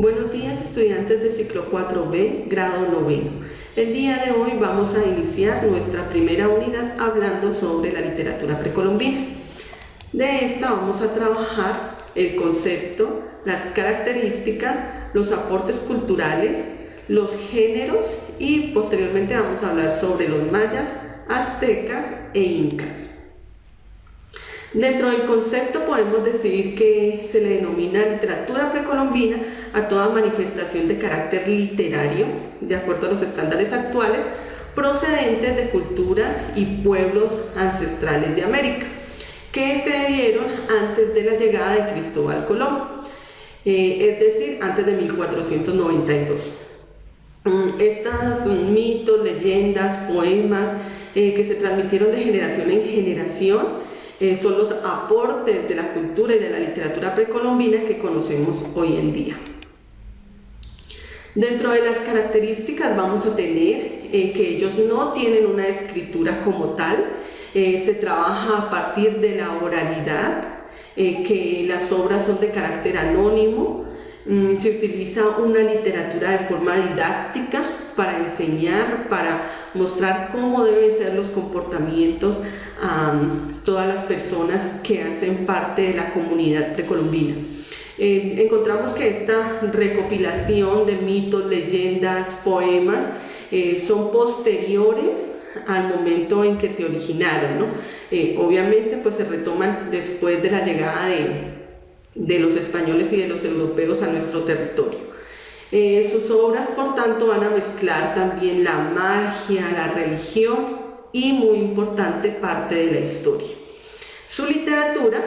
Buenos días, estudiantes de ciclo 4B, grado noveno. El día de hoy vamos a iniciar nuestra primera unidad hablando sobre la literatura precolombina. De esta vamos a trabajar el concepto, las características, los aportes culturales, los géneros y posteriormente vamos a hablar sobre los mayas, aztecas e incas. Dentro del concepto podemos decir que se le denomina literatura precolombina a toda manifestación de carácter literario, de acuerdo a los estándares actuales, procedentes de culturas y pueblos ancestrales de América, que se dieron antes de la llegada de Cristóbal Colón, es decir, antes de 1492. Estos mitos, leyendas, poemas que se transmitieron de generación en generación son los aportes de la cultura y de la literatura precolombina que conocemos hoy en día. Dentro de las características vamos a tener que ellos no tienen una escritura como tal, se trabaja a partir de la oralidad, que las obras son de carácter anónimo, se utiliza una literatura de forma didáctica para enseñar, para mostrar cómo deben ser los comportamientos a todas las personas que hacen parte de la comunidad precolombina. Encontramos que esta recopilación de mitos, leyendas, poemas son posteriores al momento en que se originaron, ¿no? Obviamente pues se retoman después de la llegada de los españoles y de los europeos a nuestro territorio. Sus obras, por tanto, van a mezclar también la magia, la religión y, muy importante, parte de la historia. Su literatura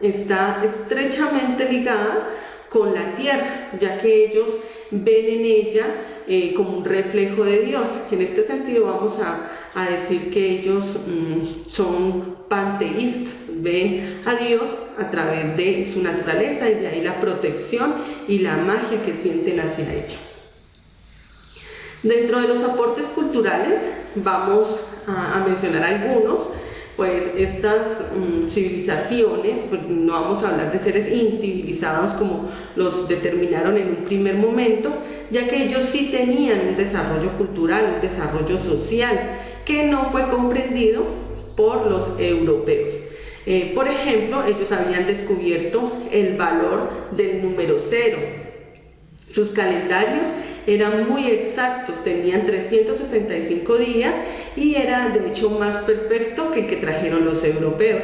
está estrechamente ligada con la tierra, ya que ellos ven en ella como un reflejo de Dios. En este sentido vamos a decir que ellos son panteístas, ven a Dios a través de su naturaleza y de ahí la protección y la magia que sienten hacia ella. Dentro de los aportes culturales vamos a mencionar algunos. Pues estas civilizaciones, pues no vamos a hablar de seres incivilizados como los determinaron en un primer momento, ya que ellos sí tenían un desarrollo cultural, un desarrollo social, que no fue comprendido por los europeos. Por ejemplo, ellos habían descubierto el valor del número 0. Sus calendarios eran muy exactos, tenían 365 días y era de hecho más perfecto que el que trajeron los europeos.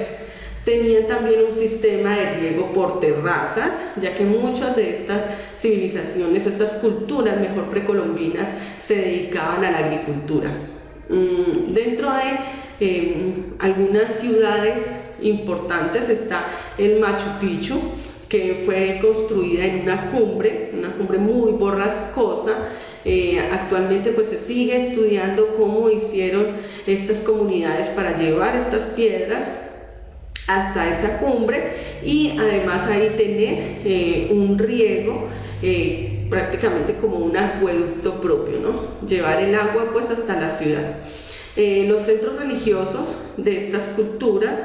Tenían también un sistema de riego por terrazas, ya que muchas de estas civilizaciones, estas culturas mejor precolombinas, se dedicaban a la agricultura. Dentro de algunas ciudades importantes está el Machu Picchu, que fue construida en una cumbre muy borrascosa. Actualmente pues se sigue estudiando cómo hicieron estas comunidades para llevar estas piedras hasta esa cumbre y además ahí tener un riego prácticamente como un acueducto propio, ¿no? Llevar el agua pues hasta la ciudad. Los centros religiosos de estas culturas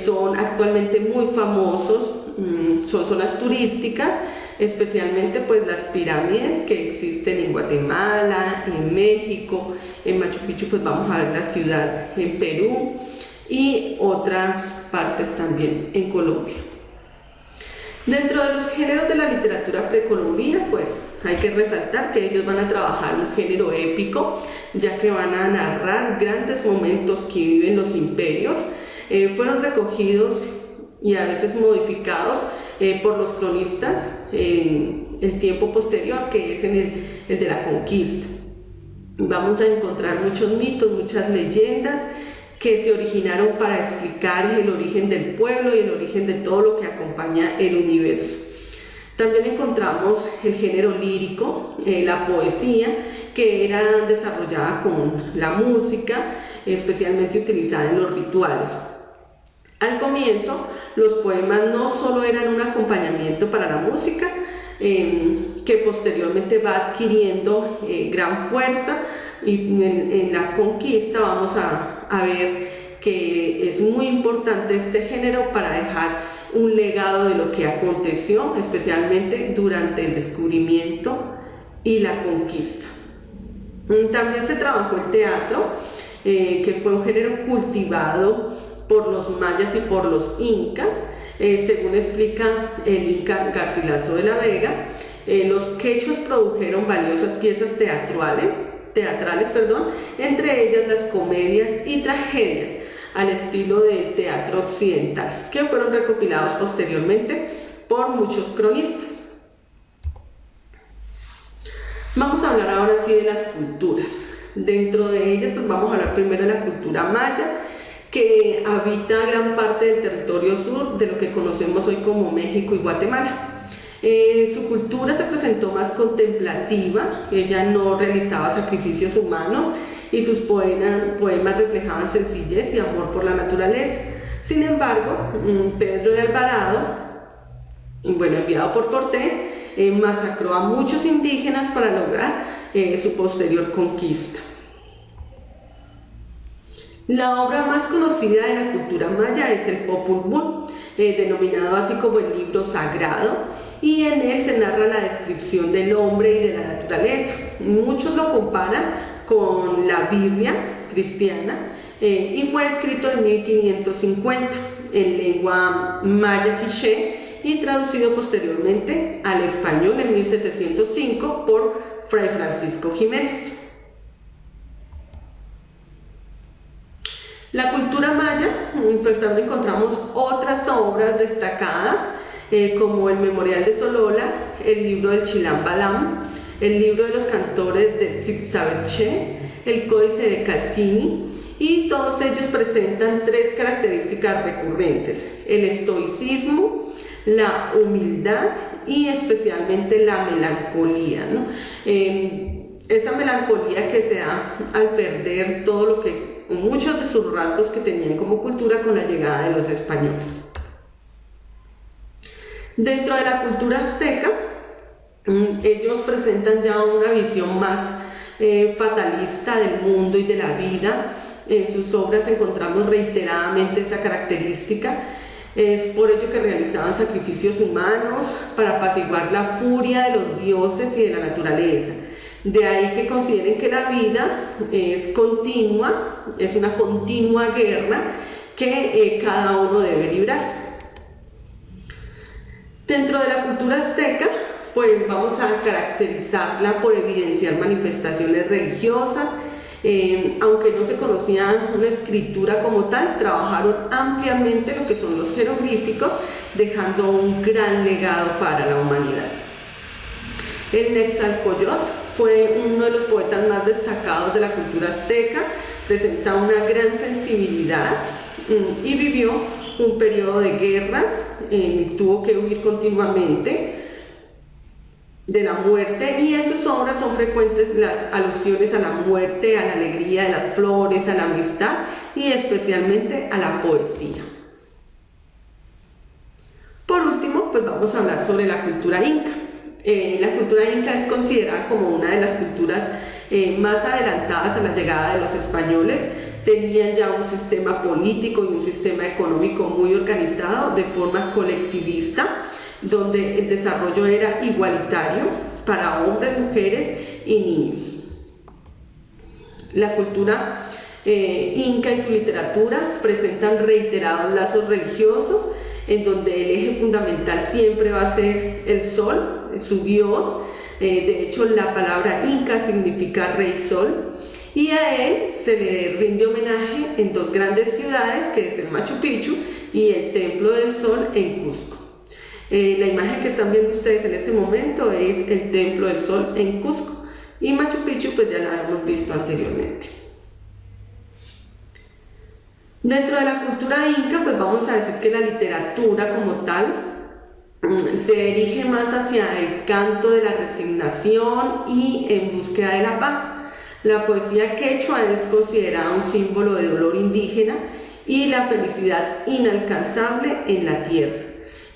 son actualmente muy famosos, son zonas turísticas, especialmente pues las pirámides que existen en Guatemala, en México, en Machu Picchu pues vamos a ver la ciudad en Perú y otras partes también en Colombia. Dentro de los géneros de la literatura precolombina, pues hay que resaltar que ellos van a trabajar un género épico, ya que van a narrar grandes momentos que viven los imperios. Fueron recogidos y a veces modificados por los cronistas en el tiempo posterior, que es en el de la conquista. Vamos a encontrar muchos mitos, muchas leyendas que se originaron para explicar el origen del pueblo y el origen de todo lo que acompaña el universo. También encontramos el género lírico, la poesía, que era desarrollada con la música, especialmente utilizada en los rituales. Al comienzo, los poemas no solo eran un acompañamiento para la música, que posteriormente va adquiriendo gran fuerza, y en la conquista vamos a ver que es muy importante este género para dejar un legado de lo que aconteció, especialmente durante el descubrimiento y la conquista. También se trabajó el teatro, que fue un género cultivado por los mayas y por los incas. Según explica el inca Garcilaso de la Vega, los quechuas produjeron valiosas piezas teatrales, entre ellas las comedias y tragedias al estilo del teatro occidental, que fueron recopilados posteriormente por muchos cronistas. Vamos a hablar ahora sí de las culturas. Dentro de ellas pues vamos a hablar primero de la cultura maya, que habita gran parte del territorio sur de lo que conocemos hoy como México y Guatemala. Su cultura se presentó más contemplativa, ella no realizaba sacrificios humanos y sus poemas reflejaban sencillez y amor por la naturaleza. Sin embargo, Pedro de Alvarado, enviado por Cortés, masacró a muchos indígenas para lograr su posterior conquista. La obra más conocida de la cultura maya es el Popol Vuh, denominado así como el libro sagrado, y en él se narra la descripción del hombre y de la naturaleza. Muchos lo comparan con la Biblia cristiana y fue escrito en 1550 en lengua maya quiché y traducido posteriormente al español en 1705 por Fray Francisco Jiménez. La cultura maya, pues también encontramos otras obras destacadas como el Memorial de Solola, el libro del Chilam Balam, el libro de los cantores de Tzitzabeche, el Códice de Calcini, y todos ellos presentan tres características recurrentes: el estoicismo, la humildad y especialmente la melancolía, ¿no? Esa melancolía que se da al perder todo lo que, muchos de sus rasgos que tenían como cultura con la llegada de los españoles. Dentro de la cultura azteca, ellos presentan ya una visión más fatalista del mundo y de la vida. En sus obras encontramos reiteradamente esa característica. Es por ello que realizaban sacrificios humanos para apaciguar la furia de los dioses y de la naturaleza. De ahí que consideren que la vida es continua, es una continua guerra que cada uno debe librar. Dentro de la cultura azteca, pues vamos a caracterizarla por evidenciar manifestaciones religiosas. Aunque no se conocía una escritura como tal, trabajaron ampliamente lo que son los jeroglíficos, dejando un gran legado para la humanidad. El Nezahualcóyotl fue uno de los poetas más destacados de la cultura azteca, presenta una gran sensibilidad y vivió un periodo de guerras, tuvo que huir continuamente de la muerte, y en sus obras son frecuentes las alusiones a la muerte, a la alegría de las flores, a la amistad y especialmente a la poesía. Por último, pues vamos a hablar sobre la cultura inca. La cultura inca es considerada como una de las culturas más adelantadas a la llegada de los españoles. Tenían ya un sistema político y un sistema económico muy organizado de forma colectivista, donde el desarrollo era igualitario para hombres, mujeres y niños. La cultura inca y su literatura presentan reiterados lazos religiosos, en donde el eje fundamental siempre va a ser el sol, su dios. De hecho, la palabra inca significa rey sol, y a él se le rinde homenaje en dos grandes ciudades, que es el Machu Picchu y el Templo del Sol en Cusco. La imagen que están viendo ustedes en este momento es el Templo del Sol en Cusco, y Machu Picchu pues ya la hemos visto anteriormente. Dentro de la cultura inca pues vamos a decir que la literatura como tal se erige más hacia el canto de la resignación y en búsqueda de la paz. La poesía quechua es considerada un símbolo de dolor indígena y la felicidad inalcanzable en la tierra.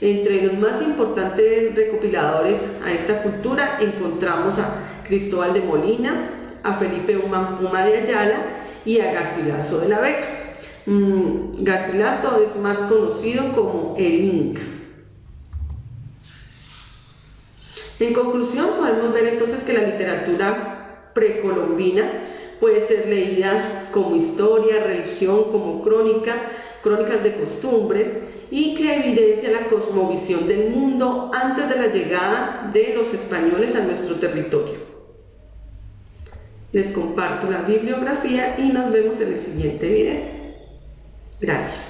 Entre los más importantes recopiladores a esta cultura encontramos a Cristóbal de Molina, a Felipe Umampuma de Ayala y a Garcilaso de la Vega. Garcilaso es más conocido como el Inca. En conclusión, podemos ver entonces que la literatura precolombina puede ser leída como historia, religión, como crónicas de costumbres, y que evidencia la cosmovisión del mundo antes de la llegada de los españoles a nuestro territorio. Les comparto la bibliografía y nos vemos en el siguiente video. Gracias.